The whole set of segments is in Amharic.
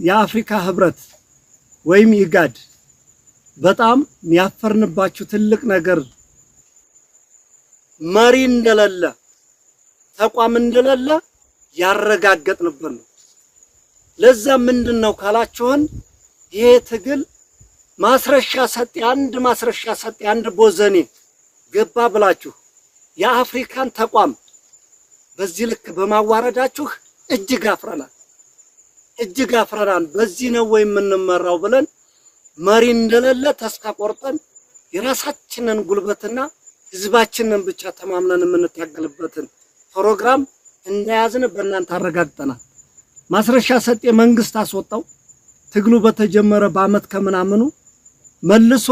የአፍሪካ ህብረት ወይም ኢጋድ በጣም ያፈርንባችሁ ትልቅ ነገር መሪ እንደሌለ ተቋም እንደሌለ ያረጋገጥንበት ነው። ለዛ ምንድነው ካላችሁን ይሄ ትግል ማስረሻ ሰጤ አንድ ቦዘኔ ገባ ብላችሁ የአፍሪካን ተቋም በዚህ ልክ በማዋረዳችሁ እጅግ አፍረናል። በዚህ ነው ወይ የምንመራው ብለን መሪ እንደሌለ ተስፋ ቆርጠን የራሳችንን ጉልበትና ህዝባችንን ብቻ ተማምነን የምንታገልበትን ፕሮግራም እንደያዝን በእናንተ አረጋግጠናል። ማስረሻ ሰጤ መንግስት አስወጣው። ትግሉ በተጀመረ በአመት ከምናምኑ መልሶ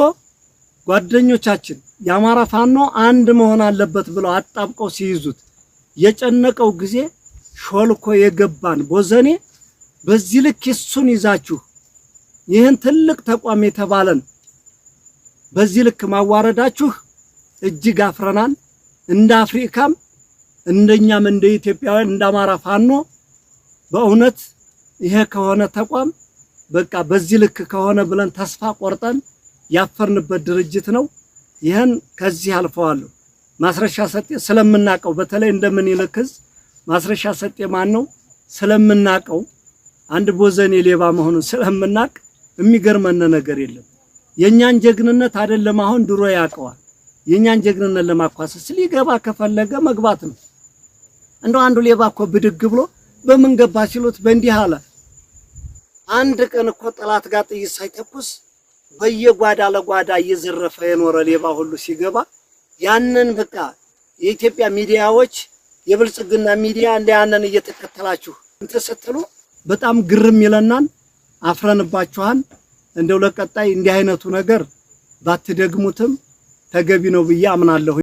ጓደኞቻችን የአማራ ፋኖ አንድ መሆን አለበት ብለው አጣብቀው ሲይዙት የጨነቀው ጊዜ ሾልኮ የገባን ቦዘኔ በዚህ ልክ እሱን ይዛችሁ ይህን ትልቅ ተቋም የተባለን በዚህ ልክ ማዋረዳችሁ እጅግ አፍረናል። እንደ አፍሪካም እንደኛም እንደ ኢትዮጵያውያን እንደ አማራ ፋኖ በእውነት ይሄ ከሆነ ተቋም በቃ በዚህ ልክ ከሆነ ብለን ተስፋ ቆርጠን ያፈርንበት ድርጅት ነው። ይሄን ከዚህ አልፈዋለሁ። ማስረሻ ሰጤ ስለምናቀው በተለይ እንደምን ይልክዝ ማስረሻ ሰጤ ማን ነው ስለምናቀው አንድ ቦዘኔ ሌባ መሆኑን ስለምናቅ የሚገርመን ነገር የለም። የኛን ጀግንነት አይደለም አሁን ድሮ ያቀዋል። የኛን ጀግንነት ለማኳሰስ ሊገባ ከፈለገ መግባት ነው። እንደው አንዱ ሌባ እኮ ብድግ ብሎ በምን ገባ ሲሉት በእንዲህ አለ። አንድ ቀን እኮ ጠላት ጋር ጥይት ሳይተኩስ በየጓዳ ለጓዳ እየዘረፈ የኖረ ሌባ ሁሉ ሲገባ ያንን በቃ የኢትዮጵያ ሚዲያዎች የብልጽግና ሚዲያ ያንን እየተከተላችሁ እንተሰተሉ በጣም ግርም ይለናል። አፍረንባችኋል። እንደው ለቀጣይ እንዲህ አይነቱ ነገር ባትደግሙትም ተገቢ ነው ብዬ አምናለሁ።